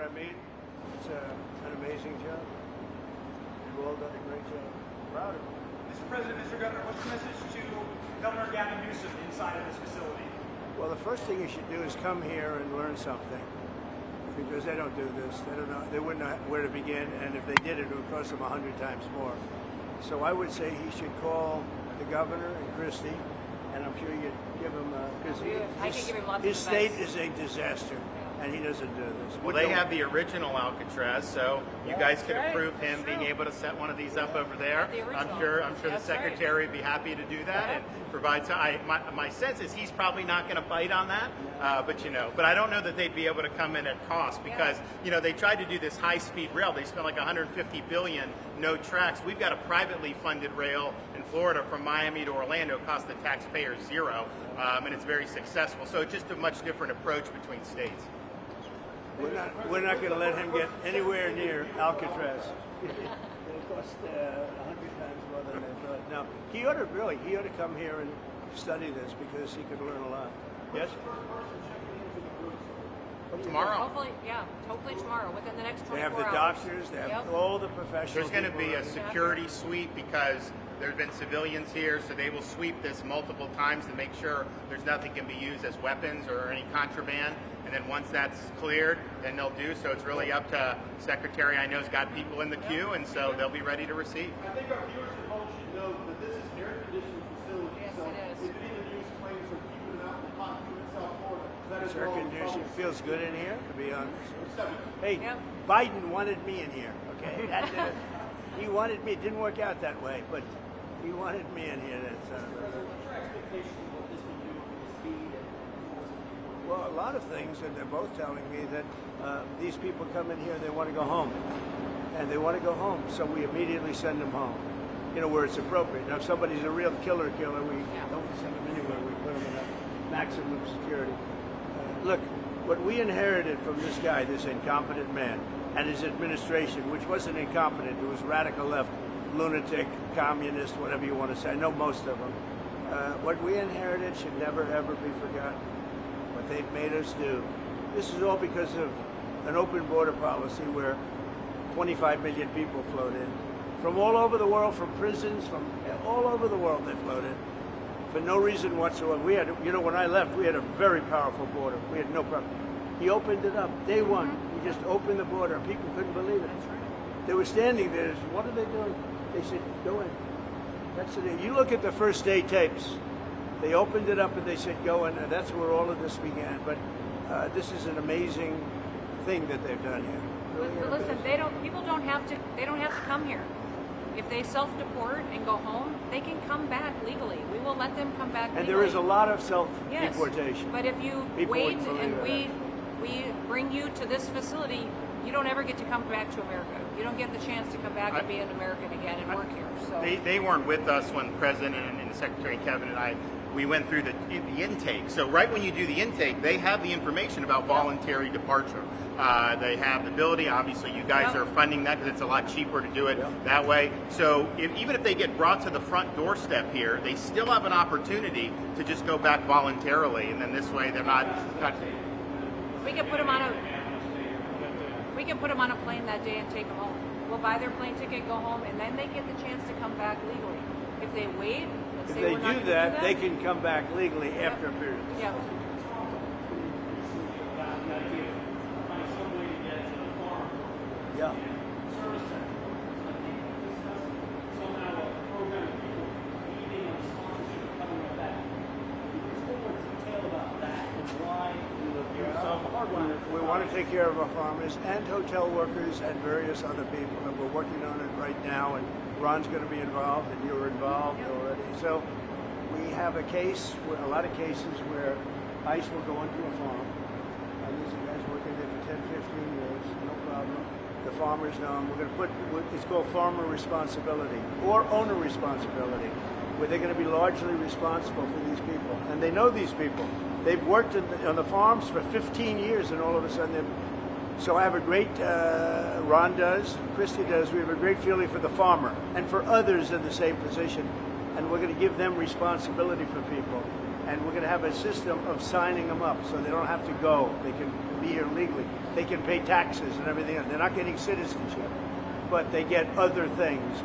I mean? It's an amazing job. You've all done a great job. Proud of you. Mr. President, Mr. Governor, what's the message to Governor Gavin Newsom inside of this facility? Well, the first thing you should do is come here and learn something, because they don't do this. They don't know. They wouldn't know where to begin, and if they did, it would cost them 100 times more. So I would say he should call the governor and Christie, and I'm sure you'd give him because his state is a disaster, and he doesn't do this. Well, they have the original Alcatraz, so you guys could approve him being able to set one of these up over there. I'm sure the secretary would be happy to do that and provide. So my sense is he's probably not going to bite on that, but I don't know that they'd be able to come in at cost because they tried to do this high-speed rail. They spent like 150 billion, no tracks. We've got a privately funded rail in Florida from Miami to Orlando. It costs the taxpayers zero, and it's very successful. So it's just a much different approach between states. We're not going to let him get anywhere near Alcatraz. It'll cost 100 times more than they thought. Now, he ought to come here and study this because he could learn a lot. Yes? Tomorrow. Hopefully tomorrow, within the next 24 hours. They have the doctors, they have all the professionals. There's going to be a security sweep because there have been civilians here, so they will sweep this multiple times to make sure there's nothing can be used as weapons or any contraband. And then once that's cleared, then they'll do. So it's really up to Secretary. I know's got people in the queue, and so they'll be ready to receive. I think our viewers at home should know that this is an air-conditioned facility. Yes, so it is. if any of the news claims are keeping it out in the hot in South Florida, that is Air conditioning feels good in here, to be honest. Hey, Yep. Biden wanted me in here, okay? He wanted me. It didn't work out that way, but he wanted me in here. Well, a lot of things, and they're both telling me that these people come in here, they want to go home. And they want to go home, so we immediately send them home, where it's appropriate. Now, if somebody's a real killer, we don't send them anywhere. We put them in a maximum security. Look, what we inherited from this guy, this incompetent man, and his administration, which wasn't incompetent, it was radical left, lunatic, communist, whatever you want to say. I know most of them. What we inherited should never, ever be forgotten. What they've made us do. This is all because of an open border policy where 25 million people flowed in. From all over the world, from prisons, from all over the world they flowed in. For no reason whatsoever. We had, when I left, we had a very powerful border. We had no problem. He opened it up. Day one, he just opened the border. People couldn't believe it. They were standing there. What are they doing? They said, go in. That's it. You look at the first day tapes. They opened it up and they said, go in. And that's where all of this began. But this is an amazing thing that they've done here. But listen, people don't have to come here. If they self-deport and go home, they can come back legally. We will let them come back legally. And there is a lot of self-deportation. Yes, but if you wait and we bring you to this facility, you don't ever get to come back to America. You don't get the chance to come back and be an American again and work here. So they weren't with us when the President and Secretary Kevin and we went through the intake. So right when you do the intake, they have the information about voluntary departure. They have the ability. Obviously, you guys are funding that because it's a lot cheaper to do it that way. So even if they get brought to the front doorstep here, they still have an opportunity to just go back voluntarily, and then this way they're not. We can put them on a plane that day and take them home. We'll buy their plane ticket, go home, and then they get the chance to come back legally. If they wait, if they do that, they can come back legally after a period. Yeah. Yeah. We want to take care of our farmers and hotel workers and various other people, and we're working on it right now, and Ron's going to be involved, and you're involved already. So we have a lot of cases where ICE will go into a farm, and these are guys working there for 10, 15 years, no problem. The farmers know them. We're going to it's called farmer responsibility or owner responsibility, where they're going to be largely responsible for these people. And they know these people. They've worked on the farms for 15 years, and all of a sudden so I have a great, Ron does, Christie does, we have a great feeling for the farmer and for others in the same position. And we're going to give them responsibility for people. And we're going to have a system of signing them up so they don't have to go. They can be here legally. They can pay taxes and everything else. They're not getting citizenship, but they get other things.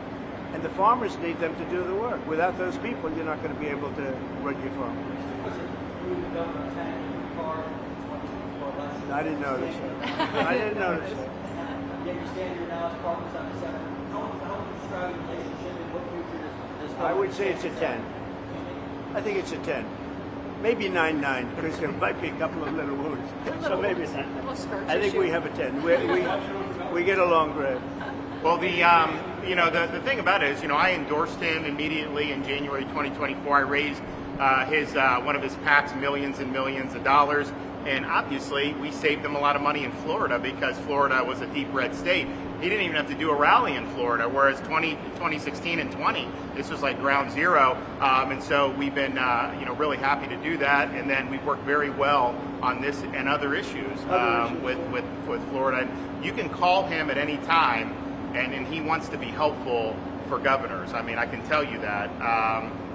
And the farmers need them to do the work. Without those people, you're not going to be able to run your farm. I didn't notice that. I didn't notice that. Yet you stand here now as partners on the Senate. How would you describe the relationship and what future does I would say it's a 10. I think it's a 10. Maybe 9-9, because there might be a couple of little wounds. So maybe it's 9. I think we have a 10. We get along great. Well, the thing about it is, I endorsed him immediately in January 2024. I raised one of his PACs millions and millions of dollars. And obviously, we saved him a lot of money in Florida because Florida was a deep red state. He didn't even have to do a rally in Florida, whereas 2016 and 20, this was like ground zero. And so we've been, really happy to do that. And then we've worked very well on this and other issues with Florida. And you can call him at any time, and he wants to be helpful for governors. I mean, I can tell you that.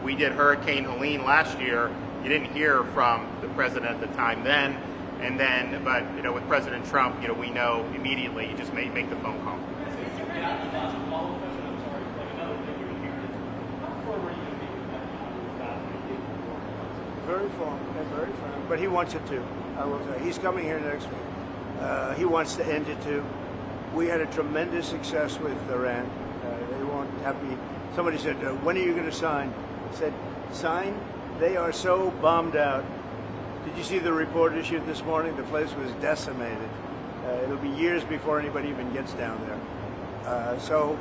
We did Hurricane Helene last year. You didn't hear from the president at the time then, but with President Trump, we know immediately. You just make the phone call. Very firm, very firm. But he wants it too. I will say he's coming here next week. He wants to end it too. We had a tremendous success with Iran. They won't have me. Somebody said, "When are you going to sign?" I said, "Sign." They are so bombed out. Did you see the report issued this morning? The place was decimated. It'll be years before anybody even gets down there. So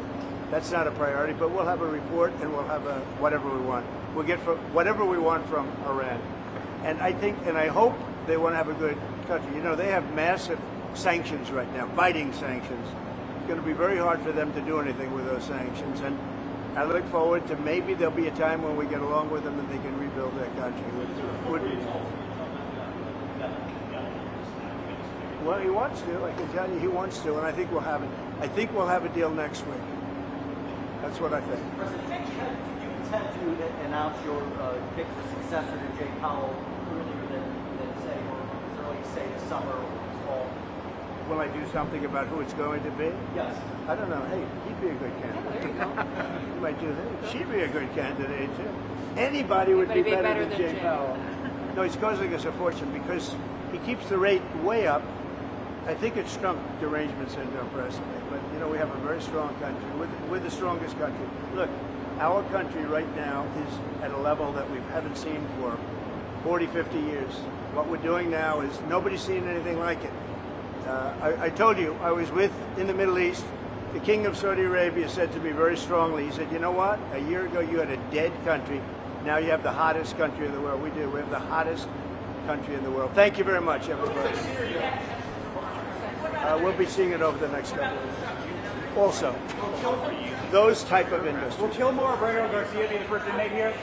that's not a priority, but we'll have a report and we'll have whatever we want. We'll get whatever we want from Iran. And I think, and I hope they want to have a good country. They have massive sanctions right now, biting sanctions. It's going to be very hard for them to do anything with those sanctions. And I look forward to maybe there'll be a time when we get along with them and they can rebuild their country. Well, he wants to. I can tell you, he wants to, and I think we'll have it. I think we'll have a deal next week. That's what I think. President, do you intend to announce your pick for successor to Jay Powell earlier than say, or as early as say this summer or this fall? Will I do something about who it's going to be? Yes. I don't know. Hey, he'd be a good candidate. There you go. You might do that. She'd be a good candidate too. Anybody would be better than Jay Powell. No, he's causing us a fortune because he keeps the rate way up. I think it's Trump derangement syndrome personally, but we have a very strong country. We're the strongest country. Look, our country right now is at a level that we haven't seen for 40, 50 years. What we're doing now is nobody's seen anything like it. I told you, I was in the Middle East. The King of Saudi Arabia said to me very strongly, he said, "You know what? A year ago you had a dead country. Now you have the hottest country in the world." We do. We have the hottest country in the world. Thank you very much, everybody. We'll be seeing it over the next couple of years. Also, those type of industries. Will Kilmore or Breno Garcia be the first inmate here?